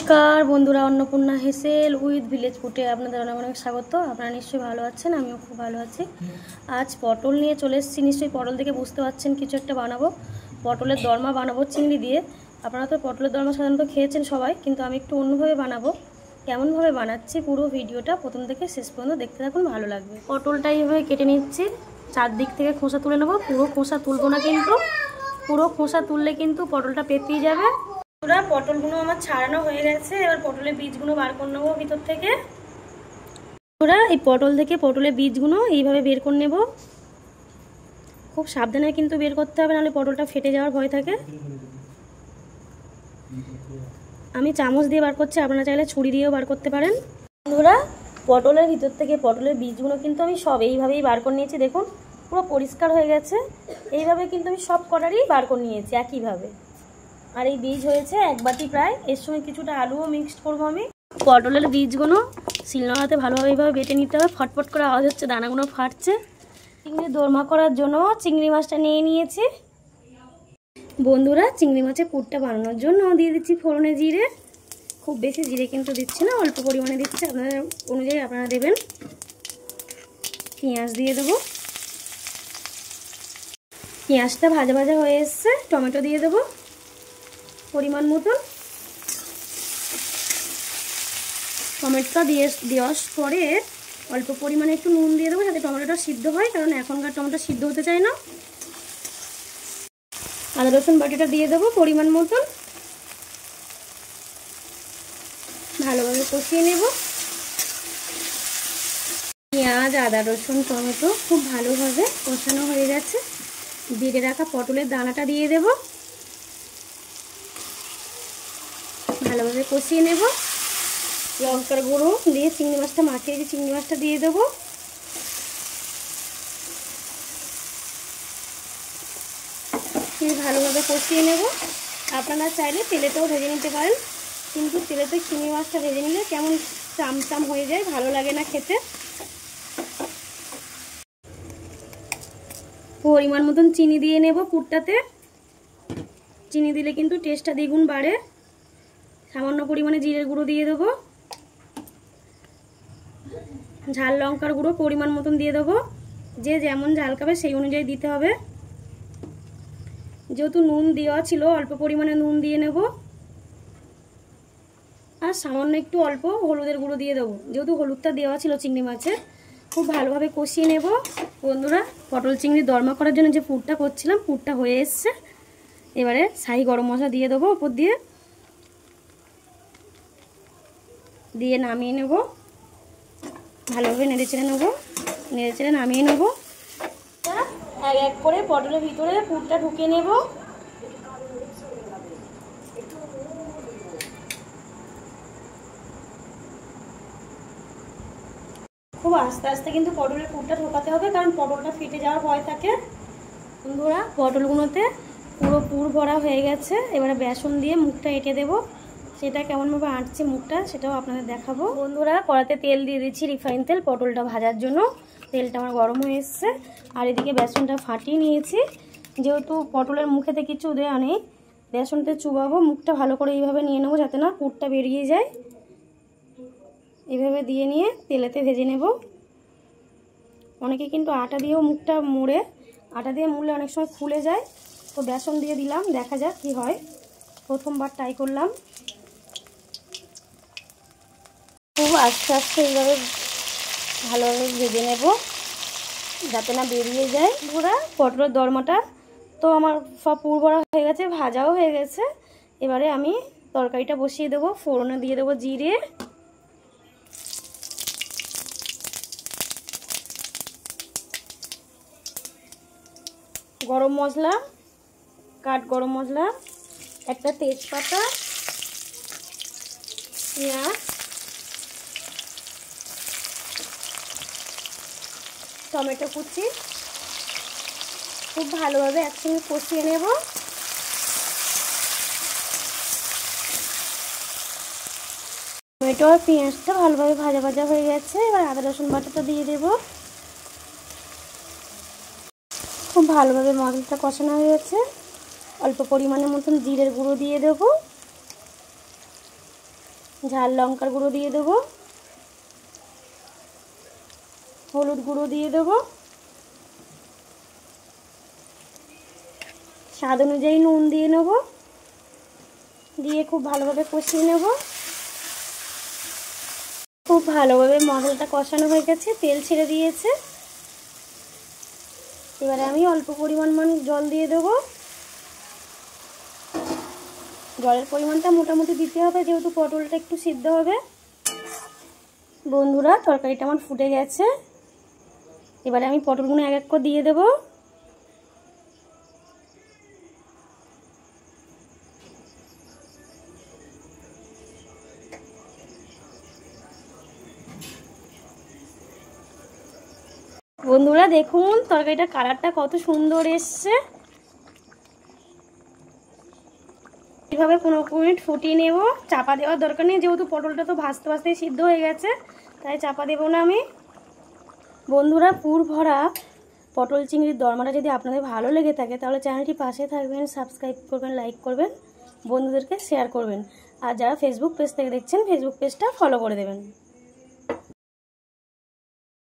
নমস্কার বন্ধুরা, Annapurna হেসেল with village ফুডে আপনাদের অনেক অনেক স্বাগত। আপনারা নিশ্চয়ই ভালো আছেন, আমিও খুব ভালো আছি। আজ পটল নিয়ে চলে এসেছি। নিশ্চয়ই পটল থেকে বুঝতে পারছেন কিছু একটা বানাবো। পটলের দরমা বানাবো চিংড়ি দিয়ে। আপনারা তো পটলের দরমা সাধারণত খেয়েছেন সবাই, কিন্তু আমি একটু অন্যভাবে বানাবো। কেমনভাবে বানাচ্ছি পুরো ভিডিওটা প্রথম থেকে শেষ পর্যন্ত দেখতে থাকুন, ভালো লাগবে। পটলটা এইভাবে কেটে নিচ্ছি, চারদিক থেকে খোসা তুলে নেবো। পুরো খোসা তুলবো না, কিন্তু পুরো খোসা তুললে কিন্তু পটলটা পেঁপিয়ে যাবে। পুরা পটলগুলো আমার ছাড়ানো হয়ে গেছে। এবার পটলের বীজগুলো বার করে নেবো ভিতর থেকে। পুরা এই পটল থেকে পটলের বীজগুলো এইভাবে বের করে নেব। খুব সাবধানে কিন্তু বের করতে হবে, নাহলে পটলটা ফেটে যাওয়ার ভয় থাকে। আমি চামচ দিয়ে বার করছি, আপনারা চাইলে ছুরি দিয়েও বার করতে পারেন। বন্ধুরা, পটলের ভিতর থেকে পটলের বীজগুলো কিন্তু আমি সব এইভাবেই বার করে নিয়েছি। দেখুন পুরো পরিষ্কার হয়ে গেছে। এইভাবে কিন্তু আমি সব কটারই বার করে নিয়েছি একইভাবে। আর এই বীজ হয়েছে এক বাটি প্রায়। এর সঙ্গে কিছুটা আলুও মিক্সড করবো আমি। পটলের বীজগুলো শিলনোড়াতে ভালোভাবে এইভাবে বেটে নিতে হবে। ফটফট করে আওয়াজ হচ্ছে, দানাগুলো ফাটছে। চিংড়ি দোরমা করার জন্য চিংড়ি মাছটা নিয়ে নিয়েছি। বন্ধুরা, চিংড়ি মাছের পুরটা বানানোর জন্য দিয়ে দিচ্ছি ফোড়নে জিরে। খুব বেশি জিরে কিন্তু দিচ্ছি না, অল্প পরিমাণে দিচ্ছি, আপনাদের অনুযায়ী আপনারা দেবেন। পেঁয়াজ দিয়ে দেবো। পেঁয়াজটা ভাজা ভাজা হয়ে এসছে। টমেটো দিয়ে দেবো পরিমাণ মতন। টমেটোটা দেওয়ার পরে অল্প পরিমাণে একটু নুন দিয়ে দেবো, যাতে টমেটোটা সিদ্ধ হয়, কারণ এখনকার টমেটো সিদ্ধ হতে চায় না। আদা রসুন বাটিটা দিয়ে দেবো পরিমাণ মতন। ভালোভাবে কষিয়ে নেব। পেঁয়াজ, আদা রসুন, টমেটো খুব ভালোভাবে কষানো হয়ে গেছে। বেটে রাখা পটলের দানাটা দিয়ে দেব। ভালোভাবে কষিয়ে নেব। লঙ্কার গুঁড়ো দিয়ে চিংড়ি মাছটা মাখিয়ে দিয়ে চিংড়ি মাছটা দিয়ে দেবো। ভালোভাবে কষিয়ে নেব। আপনারা চাইলে তেলেতেও ভেজে নিতে পারেন, কিন্তু তেলেতে চিংড়ি মাছটা ভেজে নিলে কেমন চামচাম হয়ে যায়, ভালো লাগে না খেতে। পরিমাণ মতন চিনি দিয়ে নেব পুরটাতে। চিনি দিলে কিন্তু টেস্টটা দ্বিগুণ বাড়ে। সামান্য পরিমাণে জিরের গুঁড়ো দিয়ে দেবো। ঝাল লঙ্কার গুঁড়ো পরিমাণ মতন দিয়ে দেবো। যে যেমন ঝাল খাবে সেই অনুযায়ী দিতে হবে। যেহেতু নুন দেওয়া ছিল, অল্প পরিমাণে নুন দিয়ে নেব। আর সামান্য একটু অল্প হলুদের গুঁড়ো দিয়ে দেবো, যেহেতু হলুদটা দেওয়া ছিল চিংড়ি মাছে। খুব ভালোভাবে কষিয়ে নেব। বন্ধুরা, পটল চিংড়ি দরমা করার জন্য যে পুরটা করছিলাম, পুরটা হয়ে এসছে। এবারে শাহি গরম মশলা দিয়ে দেবো উপর দিয়ে। দিয়ে নামিয়ে নেব। ভালোভাবে নেড়েচেড়ে নেব। নেড়েচেড়ে নামিয়ে নেব। এক এক করে পটলের ভিতরে পুরটা ঢুকিয়ে নেব। খুব আস্তে আস্তে কিন্তু পটলের পুরটা ঢোকাতে হবে, কারণ পটলটা ফেটে যাওয়ার ভয় থাকে। বন্ধুরা, পটলগুলোতে পুরো পুর ভরা হয়ে গেছে। এবারে বেসন দিয়ে মুখটা এঁটে দেবো। সেটা কেমনভাবে আঁটছে মুখটা, সেটাও আপনাদের দেখাবো। বন্ধুরা, কড়াতে তেল দিয়ে দিচ্ছি, রিফাইন তেল, পটলটা ভাজার জন্য। তেলটা আমার গরম হয়ে এসছে। আর এদিকে বেসনটা ফাটিয়ে নিয়েছি। যেহেতু পটলের মুখেতে কিছু দেওয়া নেই, বেসনটা চুবাবো। মুখটা ভালো করে এইভাবে নিয়ে নেবো, যাতে না পুরটা বেরিয়ে যায়। এইভাবে দিয়ে নিয়ে তেলেতে ভেজে নেব। অনেকে কিন্তু আটা দিয়েও মুখটা মুড়ে, আটা দিয়ে মুড়লে অনেক সময় খুলে যায়। তো বেসন দিয়ে দিলাম, দেখা যাক কি হয়। প্রথমবার ট্রাই করলাম। খুব আস্তে আস্তে এইভাবে ভালোভাবে ভেজে নেব, যাতে না বেরিয়ে যায়। পুরো পটলের দরমাটা তো আমার সব পুর ভরা হয়ে গেছে, ভাজাও হয়ে গেছে। এবারে আমি তরকারিটা বসিয়ে দেবো। ফোড়নে দিয়ে দেবো জিরে, গরম মশলা, কাঠ গরম মশলা, একটা তেজপাতা, পেঁয়াজ, টমেটো কুচি খুব ভালোভাবে একসঙ্গে কষিয়ে নেব। টমেটো আর পেঁয়াজটা ভালোভাবে ভাজা ভাজা হয়ে গেছে। এবার আদা রসুন বাটাটা দিয়ে দেব। খুব ভালোভাবে মশলাটা কষানো হয়ে গেছে। অল্প পরিমাণের মতন জিরের গুঁড়ো দিয়ে দেব। ঝাল লঙ্কার গুঁড়ো দিয়ে দেবো, হলুদ গুঁড়ো দিয়ে দেবো, স্বাদ অনুযায়ী নুন দিয়ে নেব, দিয়ে খুব ভালোভাবে কষিয়ে নেব। খুব ভালোভাবে মশলাটা কষানো হয়ে গেছে, তেল ছেড়ে দিয়েছে। এবারে আমি অল্প পরিমাণ জল দিয়ে দেবো। জলের পরিমাণটা মোটামুটি দিতে হবে, যেহেতু পটলটা একটু সিদ্ধ হবে। বন্ধুরা, তরকারিটা আমার ফুটে গেছে। এবারে আমি পটলগুলো এক এক করে দিয়ে দেবো। বন্ধুরা দেখুন তরকারিটার কালারটা কত সুন্দর এসছে। এইভাবে 15 মিনিট ফুটিয়ে নেব। চাপা দেওয়ার দরকার নেই, যেহেতু পটলটা তো ভাজতে ভাজতেই সিদ্ধ হয়ে গেছে, তাই চাপা দেবো না আমি। বন্ধুরা, পুর ভরা পটল চিংড়ির দরমাটা যদি আপনাদের ভালো লেগে থাকে তাহলে চ্যানেলটি পাশে থাকবেন, সাবস্ক্রাইব করবেন, লাইক করবেন, বন্ধুদেরকে শেয়ার করবেন। আর যারা ফেসবুক পেজ থেকে দেখছেন ফেসবুক পেজটা ফলো করে দেবেন।